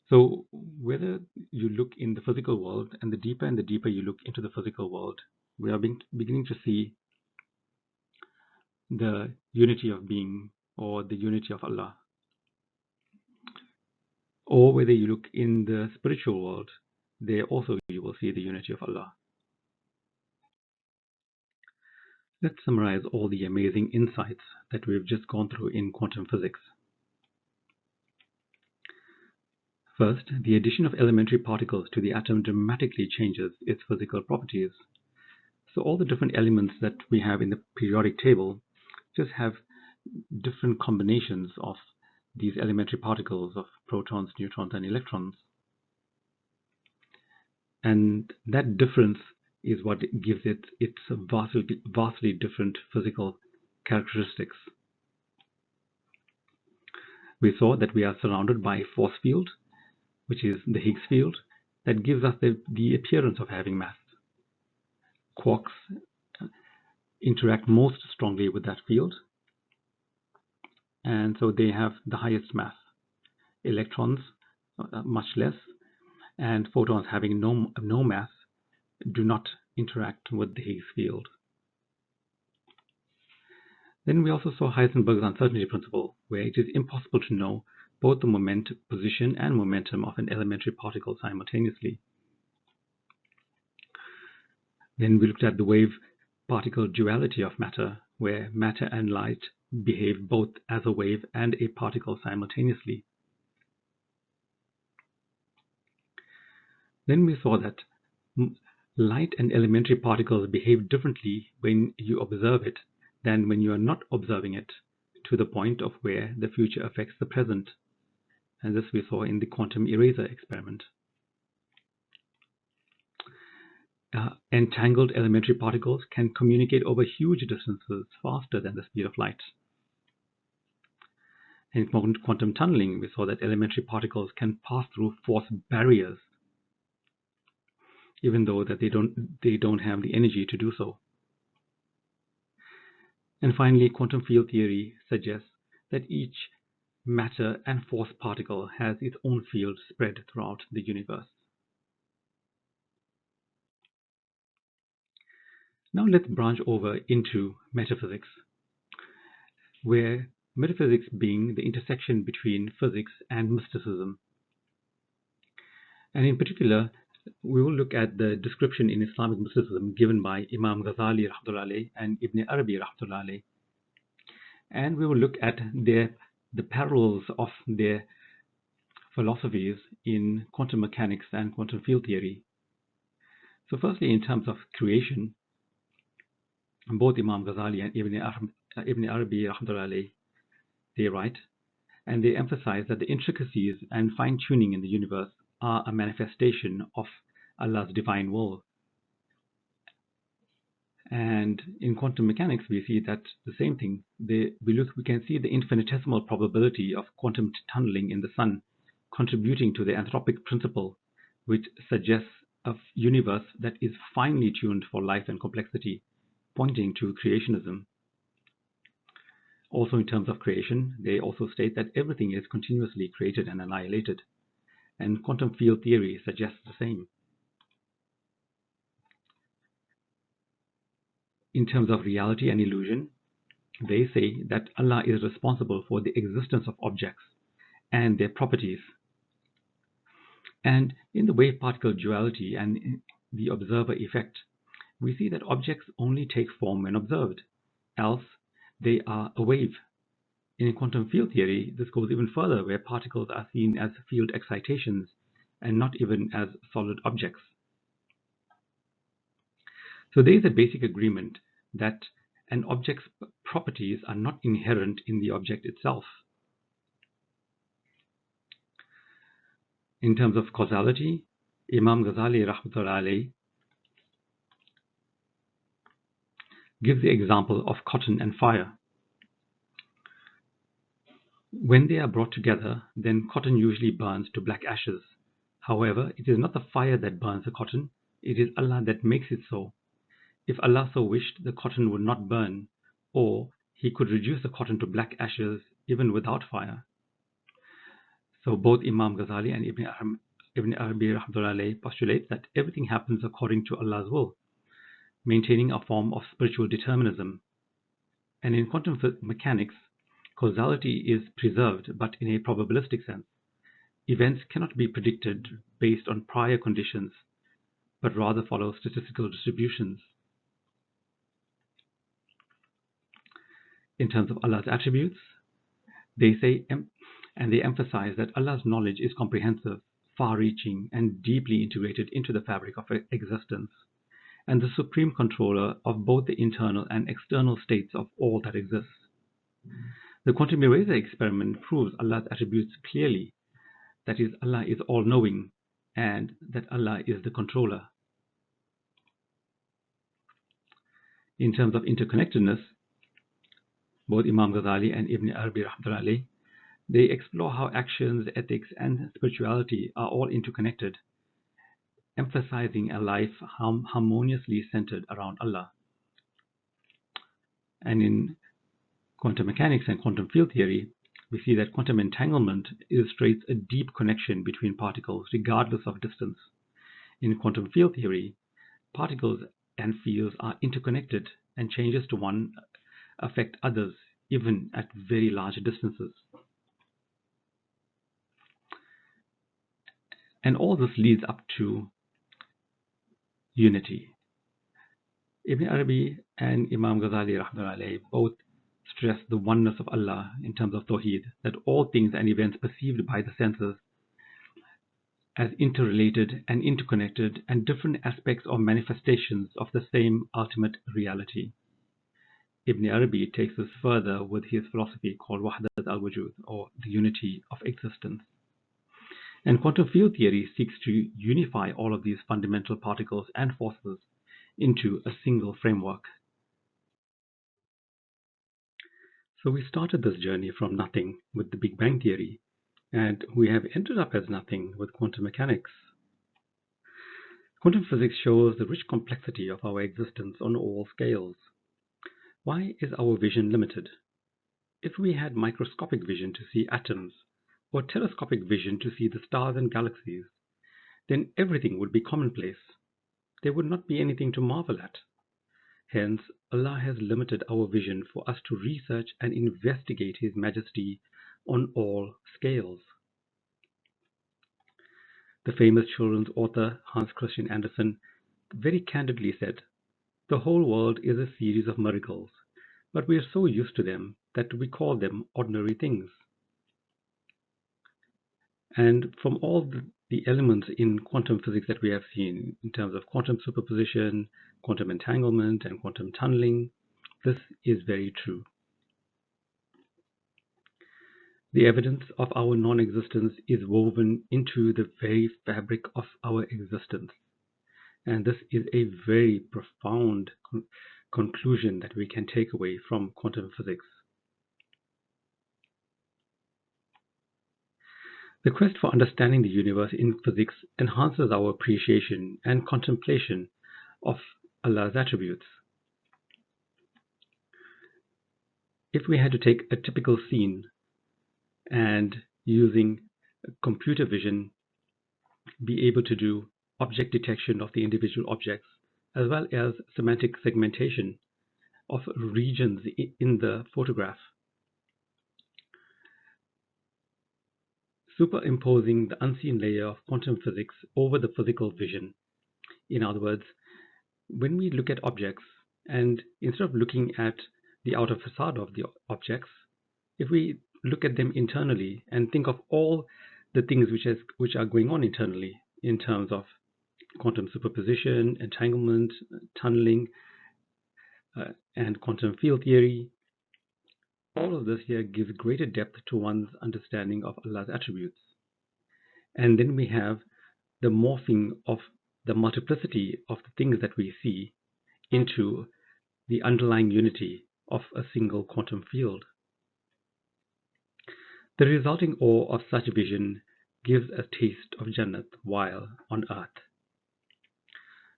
So whether you look in the physical world, and the deeper you look into the physical world, we are beginning to see the unity of being, or the unity of Allah. Or whether you look in the spiritual world, there also you will see the unity of Allah. Let's summarize all the amazing insights that we've just gone through in quantum physics. First, the addition of elementary particles to the atom dramatically changes its physical properties. So all the different elements that we have in the periodic table just have different combinations of these elementary particles of protons, neutrons, and electrons. And that difference is what gives it its vastly different physical characteristics. We saw that we are surrounded by a force field, which is the Higgs field, that gives us the appearance of having mass. Quarks interact most strongly with that field, and so they have the highest mass. Electrons much less, and photons having no mass do not interact with the Higgs field. Then we also saw Heisenberg's uncertainty principle, where it is impossible to know both the position and momentum of an elementary particle simultaneously. Then we looked at the wave-particle duality of matter, where matter and light behave both as a wave and a particle simultaneously. Then we saw that light and elementary particles behave differently when you observe it than when you are not observing it, to the point of where the future affects the present. And this we saw in the quantum eraser experiment. Entangled elementary particles can communicate over huge distances faster than the speed of light. In quantum tunneling, we saw that elementary particles can pass through force barriers, even though that they don't have the energy to do so. And finally, quantum field theory suggests that each matter and force particle has its own field spread throughout the universe. Now let's branch over into metaphysics, where metaphysics being the intersection between physics and mysticism. And in particular, we will look at the description in Islamic mysticism given by Imam Ghazali rahmatullahi and Ibn Arabi rahmatullahi. And we will look at the parallels of their philosophies in quantum mechanics and quantum field theory. So firstly, in terms of creation, both Imam Ghazali and Ibn Arabi rahmatullahi, they write, and they emphasize that the intricacies and fine-tuning in the universe are a manifestation of Allah's divine will. And in quantum mechanics, we see that the same thing. We can see the infinitesimal probability of quantum tunneling in the sun contributing to the anthropic principle, which suggests a universe that is finely tuned for life and complexity, pointing to creationism. Also, in terms of creation, they also state that everything is continuously created and annihilated, and quantum field theory suggests the same. In terms of reality and illusion, they say that Allah is responsible for the existence of objects and their properties. And in the wave-particle duality and the observer effect, we see that objects only take form when observed, else they are a wave. In quantum field theory, this goes even further, where particles are seen as field excitations and not even as solid objects. So there is a basic agreement that an object's properties are not inherent in the object itself. In terms of causality, Imam Ghazali rahmatullahi gives the example of cotton and fire. When they are brought together, then cotton usually burns to black ashes. However, it is not the fire that burns the cotton, it is Allah that makes it so. If Allah so wished, the cotton would not burn, or He could reduce the cotton to black ashes even without fire. So both Imam Ghazali and Ibn Arabi rahmatullahi postulate that everything happens according to Allah's will, maintaining a form of spiritual determinism. And in quantum mechanics, causality is preserved, but in a probabilistic sense. Events cannot be predicted based on prior conditions, but rather follow statistical distributions. In terms of Allah's attributes, they say, and they emphasize that Allah's knowledge is comprehensive, far-reaching, and deeply integrated into the fabric of existence, and the supreme controller of both the internal and external states of all that exists. The quantum eraser experiment proves Allah's attributes clearly, that is, Allah is all-knowing, and that Allah is the controller. In terms of interconnectedness, both Imam Ghazali and Ibn Arabi rahmatullahi, they explore how actions, ethics, and spirituality are all interconnected, emphasizing a life harmoniously centered around Allah. And in quantum mechanics and quantum field theory, we see that quantum entanglement illustrates a deep connection between particles regardless of distance. In quantum field theory, particles and fields are interconnected, and changes to one affect others even at very large distances. And all this leads up to unity. Ibn Arabi and Imam Ghazali rahmatullahi both stress the oneness of Allah in terms of Tawheed, that all things and events perceived by the senses as interrelated and interconnected and different aspects or manifestations of the same ultimate reality. Ibn Arabi takes this further with his philosophy called Wahdat al-Wujud, or the unity of existence. And quantum field theory seeks to unify all of these fundamental particles and forces into a single framework. So we started this journey from nothing with the Big Bang theory, and we have ended up as nothing with quantum mechanics. Quantum physics shows the rich complexity of our existence on all scales. Why is our vision limited? If we had microscopic vision to see atoms, or telescopic vision to see the stars and galaxies, then everything would be commonplace. There would not be anything to marvel at. Hence, Allah has limited our vision for us to research and investigate His majesty on all scales. The famous children's author Hans Christian Andersen very candidly said, "The whole world is a series of miracles, but we are so used to them that we call them ordinary things." And from all the elements in quantum physics that we have seen in terms of quantum superposition, quantum entanglement, and quantum tunneling, this is very true. The evidence of our non-existence is woven into the very fabric of our existence. And this is a very profound conclusion that we can take away from quantum physics. The quest for understanding the universe in physics enhances our appreciation and contemplation of Allah's attributes. If we had to take a typical scene and using computer vision be able to do object detection of the individual objects as well as semantic segmentation of regions in the photograph, superimposing the unseen layer of quantum physics over the physical vision. In other words, when we look at objects, and instead of looking at the outer facade of the objects, if we look at them internally and think of all the things which are going on internally in terms of quantum superposition, entanglement, tunneling, and quantum field theory, all of this here gives greater depth to one's understanding of Allah's attributes. And then we have the morphing of the multiplicity of the things that we see into the underlying unity of a single quantum field. The resulting awe of such vision gives a taste of Jannat while on earth.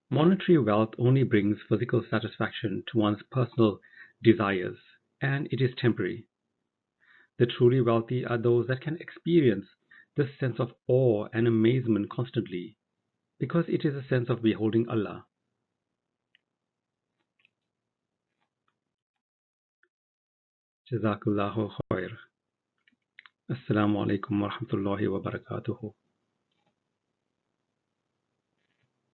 Monetary wealth only brings physical satisfaction to one's personal desires, and it is temporary. The truly wealthy are those that can experience this sense of awe and amazement constantly, because it is a sense of beholding Allah. Jazakallahu khair. Assalamu alaikum wa rahmatullahi wa barakatuhu.